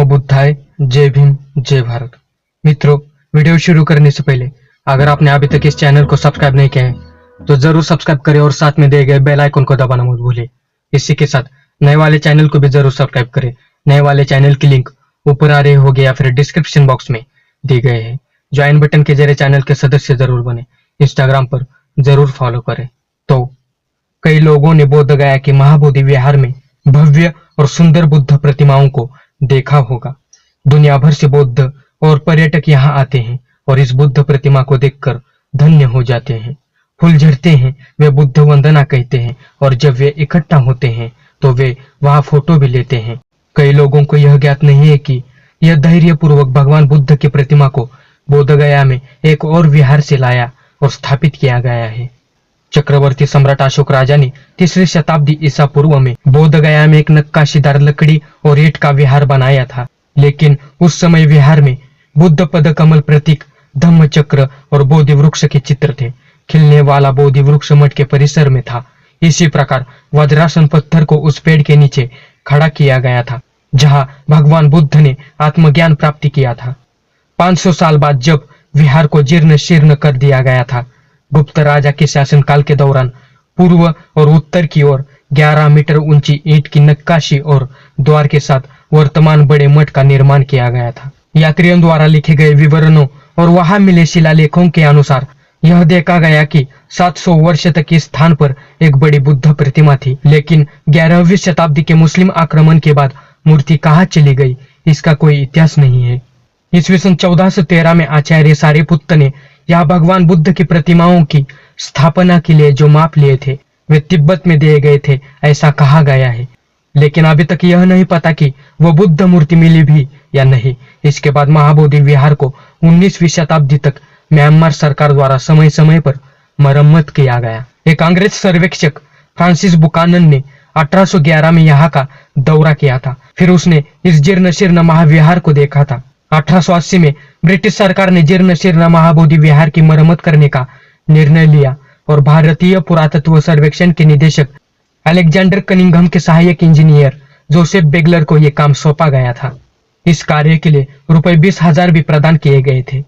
नमो बुद्धाय। जय भीम, जय भारत। मित्रों, वीडियो शुरू करने से पहले अगर आपने अभी तक इस चैनल को सब्सक्राइब नहीं किया है तो जरूर सब्सक्राइब करें और साथ में दिए गए बेल आइकन को दबाना मत भूलिए। इसी के साथ नए वाले चैनल को भी जरूर सब्सक्राइब करें। नए वाले चैनल की लिंक ऊपर आ रही होगी या फिर डिस्क्रिप्शन बॉक्स में दी गई है। ज्वाइन बटन के जरिए चैनल के सदस्य जरूर बने। इंस्टाग्राम पर जरूर फॉलो करें। तो कई लोगों ने बोध गया कि महाबोधि विहार में भव्य और सुंदर बुद्ध प्रतिमाओं को देखा होगा। दुनिया भर से बौद्ध और पर्यटक यहाँ आते हैं और इस बुद्ध प्रतिमा को देखकर धन्य हो जाते हैं। फूल झड़ते हैं, वे बुद्ध वंदना कहते हैं और जब वे इकट्ठा होते हैं तो वे वहां फोटो भी लेते हैं। कई लोगों को यह ज्ञात नहीं है कि यह धैर्य पूर्वक भगवान बुद्ध की प्रतिमा को बोधगया में एक और विहार से लाया और स्थापित किया गया है। चक्रवर्ती सम्राट अशोक राजा ने 3री शताब्दी ईसा पूर्व में बोधगया में एक नक्काशीदार लकड़ी और ईंट का विहार बनाया था, लेकिन उस समय विहार में बुद्ध पद कमल प्रतीक, धम्म चक्र और बोधि वृक्ष के चित्र थे। खिलने वाला बोधि वृक्ष मठ के परिसर में था। इसी प्रकार वज्रासन पत्थर को उस पेड़ के नीचे खड़ा किया गया था जहां भगवान बुद्ध ने आत्मज्ञान प्राप्ति किया था। 500 साल बाद जब विहार को जीर्ण शीर्ण कर दिया गया था, गुप्त राजा के शासनकाल के दौरान पूर्व और उत्तर की ओर 11 मीटर ऊंची ईंट की नक्काशी और द्वार के साथ वर्तमान बड़े मठ का निर्माण किया गया था। यात्रियों द्वारा लिखे गए विवरणों और वहां मिले शिलालेखों के अनुसार यह देखा गया कि 700 वर्ष तक इस स्थान पर एक बड़ी बुद्ध प्रतिमा थी, लेकिन 11वीं शताब्दी के मुस्लिम आक्रमण के बाद मूर्ति कहाँ चली गई, इसका कोई इतिहास नहीं है। ईस्वी सन 1413 में आचार्य सारिपुत्त ने यहाँ भगवान बुद्ध की प्रतिमाओं की स्थापना के लिए जो माप लिए थे वे तिब्बत में दिए गए थे, ऐसा कहा गया है। लेकिन अभी तक यह नहीं पता कि वो बुद्ध मूर्ति मिली भी या नहीं। इसके बाद महाबोधि विहार को 19वीं शताब्दी तक म्यांमार सरकार द्वारा समय समय पर मरम्मत किया गया। एक अंग्रेज सर्वेक्षक फ्रांसिस बुकानन ने 1811 में यहाँ का दौरा किया था। फिर उसने इस जीर्ण शीर्ण महाविहार को देखा था। 1880 में ब्रिटिश सरकार ने जीर्ण शीर्ण महाबोधि विहार की मरम्मत करने का निर्णय लिया और भारतीय पुरातत्व सर्वेक्षण के निदेशक अलेक्जेंडर कनिंघम के सहायक इंजीनियर जोसेफ बेगलर को यह काम सौंपा गया था। इस कार्य के लिए रुपए 20,000 भी प्रदान किए गए थे।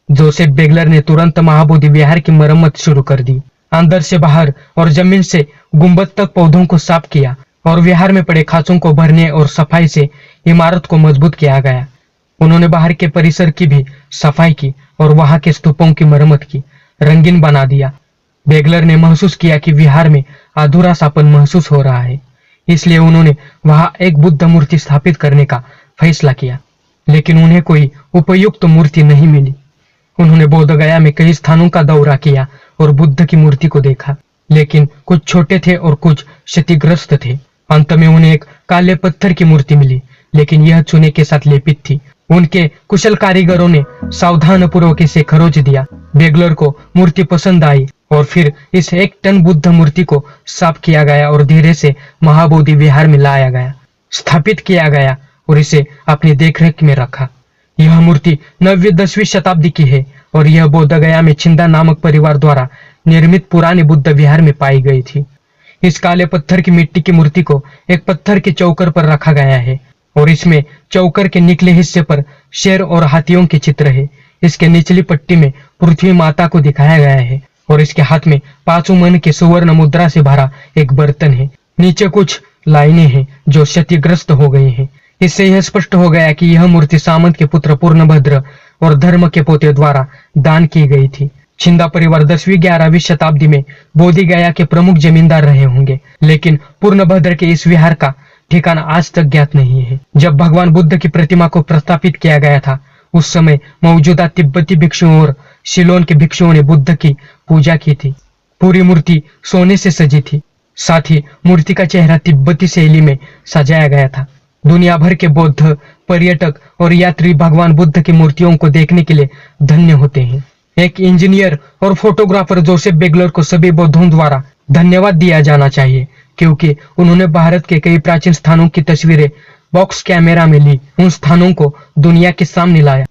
जोसेफ बेगलर ने तुरंत महाबोधि विहार की मरम्मत शुरू कर दी। अंदर से बाहर और जमीन से गुंबद तक पौधों को साफ किया और विहार में पड़े खांचों को भरने और सफाई से इमारत को मजबूत किया गया। उन्होंने बाहर के परिसर की भी सफाई की और वहां के स्तूपों की मरम्मत की, रंगीन बना दिया। बेगलर ने महसूस किया कि विहार में अधूरा सापन महसूस हो रहा है, इसलिए उन्होंने वहां एक बुद्ध मूर्ति स्थापित करने का फैसला किया, लेकिन उन्हें कोई उपयुक्त मूर्ति नहीं मिली। उन्होंने बोधगया में कई स्थानों का दौरा किया और बुद्ध की मूर्ति को देखा, लेकिन कुछ छोटे थे और कुछ क्षतिग्रस्त थे। अंत में उन्हें एक काले पत्थर की मूर्ति मिली, लेकिन यह चूने के साथ लेपित थी। उनके कुशल कारीगरों ने सावधान पूर्वक इसे खरोच दिया। बेगलर को मूर्ति पसंद आई और फिर इस 1 टन बुद्ध मूर्ति को साफ किया गया और धीरे से महाबोधि विहार में लाया गया, स्थापित किया गया और इसे अपनी देखरेख में रखा। यह मूर्ति 9वीं-10वीं शताब्दी की है और यह बोधगया में छिंदा नामक परिवार द्वारा निर्मित पुराने बुद्ध विहार में पाई गई थी। इस काले पत्थर की मिट्टी की मूर्ति को एक पत्थर के चौकर पर रखा गया है और इसमें चौकर के निचले हिस्से पर शेर और हाथियों के चित्र है। इसके निचली पट्टी में पृथ्वी माता को दिखाया गया है और इसके हाथ में 5 मन के सुवर्ण मुद्रा से भरा एक बर्तन है। नीचे कुछ लाइनें हैं जो क्षतिग्रस्त हो गई हैं। इससे यह स्पष्ट हो गया कि यह मूर्ति सामंत के पुत्र पूर्णभद्र और धर्म के पोते द्वारा दान की गई थी। छिंदा परिवार 10वीं-11वीं शताब्दी में बोधगया के प्रमुख जमींदार रहे होंगे, लेकिन पूर्णभद्र के इस विहार का ठिकाना आज तक ज्ञात नहीं है। जब भगवान बुद्ध की प्रतिमा को प्रस्थापित किया गया था, उस समय मौजूदा तिब्बती भिक्षुओं और सिलोन के भिक्षुओं ने बुद्ध की पूजा की थी। पूरी मूर्ति सोने से सजी थी। साथ ही मूर्ति का चेहरा तिब्बती शैली में सजाया गया था। दुनिया भर के बौद्ध पर्यटक और यात्री भगवान बुद्ध की मूर्तियों को देखने के लिए धन्य होते हैं। एक इंजीनियर और फोटोग्राफर जोसेफ बेगलर को सभी बौद्धों द्वारा धन्यवाद दिया जाना चाहिए, क्योंकि उन्होंने भारत के कई प्राचीन स्थानों की तस्वीरें बॉक्स कैमरा में ली, उन स्थानों को दुनिया के सामने लाया।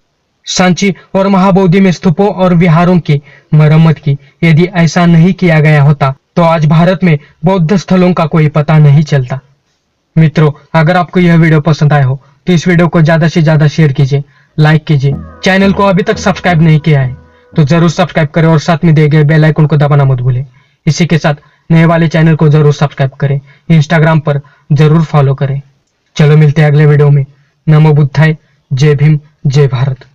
सांची और महाबोधि में स्तूपों और विहारों की मरम्मत की। यदि ऐसा नहीं किया गया होता तो आज भारत में बौद्ध स्थलों का कोई पता नहीं चलता। मित्रों, अगर आपको यह वीडियो पसंद आया हो तो इस वीडियो को ज्यादा से ज्यादा शेयर कीजिए, लाइक कीजिए। चैनल को अभी तक सब्सक्राइब नहीं किया है तो जरूर सब्सक्राइब करें और साथ में दिए गए बेल आइकन को दबाना मत भूलें। इसी के साथ नए वाले चैनल को जरूर सब्सक्राइब करें, इंस्टाग्राम पर जरूर फॉलो करें। चलो मिलते हैं अगले वीडियो में। नमो बुद्धाय, जय भीम, जय भारत।